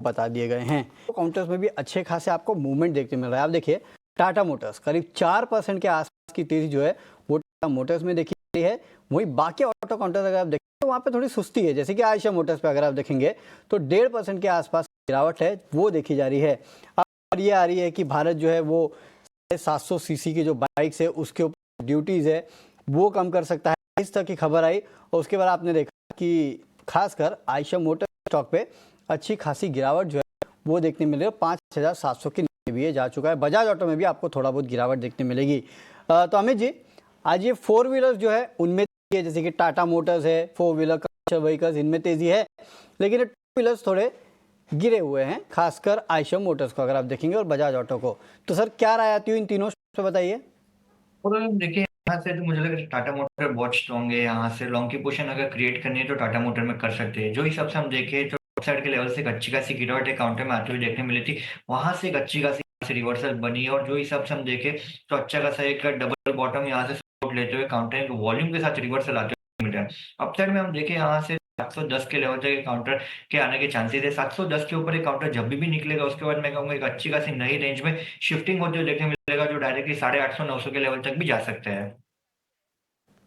बता दिए गए हैं। तो काउंटर्स में भी अच्छे खासे आपको मूवमेंट देखने मिल रहा है। आप देखिए टाटा मोटर्स करीब 4% के आसपास की तेजी जो है वो टाटा मोटर्स में देखी गई है। वहीं बाकी ऑटो काउंटर्स अगर आप देखें तो वहाँ पे थोड़ी सुस्ती है, जैसे कि आयशा मोटर्स पे अगर आप देखेंगे तो 1.5% के आसपास गिरावट है वो देखी जा रही है। और ये आ रही है कि भारत जो है वो 700 सीसी की जो बाइक्स है उसके ऊपर ड्यूटीज़ है वो कम कर सकता है, इस तरह की खबर आई। और उसके बाद आपने देखा कि खासकर आयशा मोटर स्टॉक पे अच्छी खासी गिरावट जो है वो देखने मिल रही है। 5,700 के नीचे भी ये जा चुका है। बजाज ऑटो में भी आपको थोड़ा बहुत गिरावट देखने मिलेगी। तो अमित जी, आज ये 4 व्हीलर्स जो है उनमें है, जैसे कि टाटा मोटर्स है, 4 व्हीलर कमर्शियल व्हीकल्स, इनमें तेजी है, लेकिन 2 व्हीलर्स थोड़े गिरे हुए हैं, खासकर आयशा मोटर्स को अगर आप देखेंगे और बजाज ऑटो को। तो सर क्या राय आती है इन तीनों से, बताइए। और देखिए यहाँ से तो मुझे लग रहा है टाटा मोटर बहुत स्ट्रॉन्ग है। यहाँ से लॉन्ग की पोजीशन अगर क्रिएट करनी है तो टाटा मोटर में कर सकते हैं। जो हिसाब से हम देखें तो साइड के लेवल से एक अच्छी खासी गिरावट है काउंटर में आते हुए देखने मिली थी, वहां से एक अच्छी खासी रिवर्सल बनी है। और जो हिसाब से हम देखें तो अच्छा खासा एक डबल बॉटम यहाँ से सपोर्ट लेते हुए काउंटर वॉल्यूम के साथ रिवर्सल आते हुए मिल रहा है। अपसाइड में हम देखें यहाँ से 710 के लेवल तक काउंटर के आने के चांसेस है। 710 के ऊपर एक काउंटर जब भी निकलेगा उसके बाद मैं कहूंगा एक अच्छी खासी नई रेंज में शिफ्टिंग होते हुए देखने मिलेगा, जो डायरेक्टली 850-900 के लेवल तक भी जा सकता है।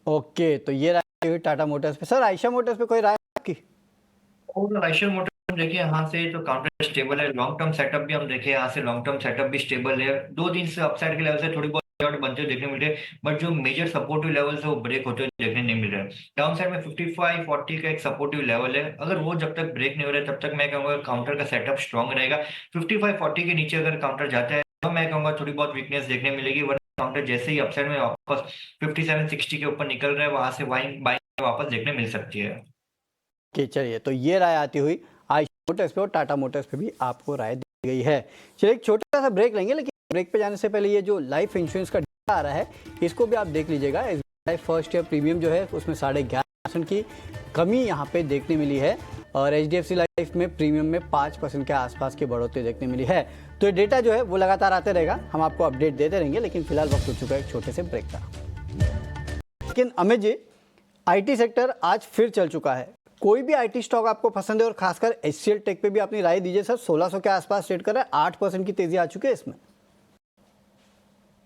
ओके, तो ये राय हुई टाटा मोटर्स पे। सर आयशा मोटर्स पे कोई राय आपकी? और आइशर मोटर हम देखिए यहाँ से तो काउंटर स्टेबल है। लॉन्ग टर्म सेटअप भी हम देखें यहाँ से लॉन्ग टर्म सेटअप भी स्टेबल है। 2 दिन से अपसाइड के लेवल से थोड़ी बहुत गिरावट बनते हुए देखने मिल रहे हैं, बट जो मेजर सपोर्टिव लेवल है वो ब्रेक होते हुए देखने नहीं मिल रहा है। डाउन साइड में 55-40 का एक सपोर्टिव लेवल है, अगर वो जब तक ब्रेक नहीं हो रहा है तब तक मैं कहूंगा काउंटर का सेटअप स्ट्रॉन्ग रहेगा। 55-40 के नीचे अगर काउंटर जाता है तो मैं कहूंगा थोड़ी बहुत वीकनेस देखने मिलेगी, वरना काउंटर जैसे ही अपसाइड में वापस 57-60 के ऊपर निकल रहा है वहां से बाइंग बाइंग वापस देखने मिल सकती है। कि चलिए, तो ये राय आती हुई आयशा मोटर्स पे और टाटा मोटर्स पे भी आपको राय दी गई है। चलिए एक छोटा सा ब्रेक लेंगे, लेकिन ब्रेक पे जाने से पहले ये जो लाइफ इंश्योरेंस का डेटा आ रहा है इसको भी आप देख लीजिएगा। लाइफ फर्स्ट ईयर प्रीमियम जो है उसमें 11.5% की कमी यहाँ पे देखने मिली है, और HDFC लाइफ में प्रीमियम में 5% के आसपास की बढ़ोतरी देखने मिली है। तो ये डेटा जो है वो लगातार आते रहेगा, हम आपको अपडेट देते रहेंगे, लेकिन फिलहाल वक्त हो चुका है एक छोटे से ब्रेक का। लेकिन अमित जी, IT सेक्टर आज फिर चल चुका है। कोई भी IT स्टॉक आपको पसंद है, और खासकर HCL टेक पे भी अपनी राय दीजिए सर। 1600 के आसपास ट्रेड कर रहा है, 8% की तेजी आ चुकी है इसमें।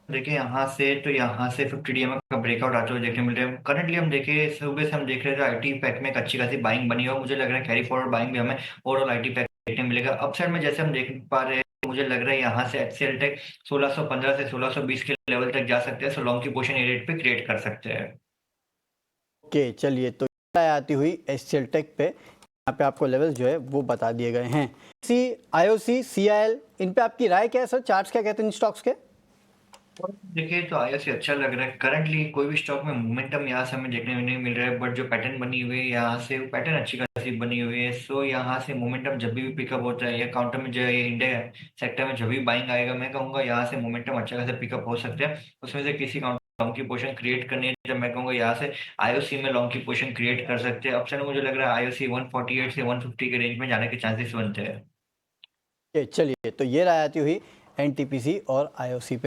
देखिए यहाँ से 50 DMA का ब्रेकआउट आते हुए देखने मिल रहा है। करंटली हम देखें सुबह से हम देख रहे थे आईटी पैक में एक अच्छी खासी बाइंग बनी है, और मुझे लग रहा है कैरी फॉरवर्ड बाइंग भी हमें ओवरऑल आईटी पैक देखने मिलेगा। अपसाइड में जैसे हम देख पा रहे हैं मुझे लग रहा है यहाँ से HCL टेक 1615 से 1620 के लेवल तक जा सकते हैं, सो लॉन्ग की पोजीशन ए रेट पे क्रिएट कर सकते हैं। ओके, चलिए, तो राय आती हुई HCL टेक पे, यहाँ पे आपको लेवल जो है वो बता दिए गए हैं। IOC, CIL, इन पे आपकी राय क्या है सर? चार्ट्स क्या कहते हैं इन स्टॉक्स के? और देखिए तो आईओसी अच्छा लग रहा है। करंटली कोई भी स्टॉक में मोमेंटम यहाँ से हमें देखने में नहीं मिल रहा है, बट जो पैटर्न बनी हुई है यहाँ से वो पैटर्न अच्छी खासी बनी हुई है। सो यहाँ से मोमेंटम जब भी पिकअप होता है या काउंटर में जो है ये इंडिया सेक्टर में जब भी बाइंग आएगा मैं कहूँगा यहाँ से मोमेंटम अच्छा खासा पिकअप हो सकता है। उसमें से किसी काउंटर लॉन्ग की पोजीशन क्रिएट करनी है जब मैं कहूँगा यहाँ से आईओसी में लॉन्ग की पोजीशन क्रिएट कर सकते हैं। अपसाइड मुझे लग रहा है आईओसी 148 से 150 के रेंज में जाने के चांसेस बनते हैं। चलिए, तो ये राय आती हुई NTPC और IOC पे।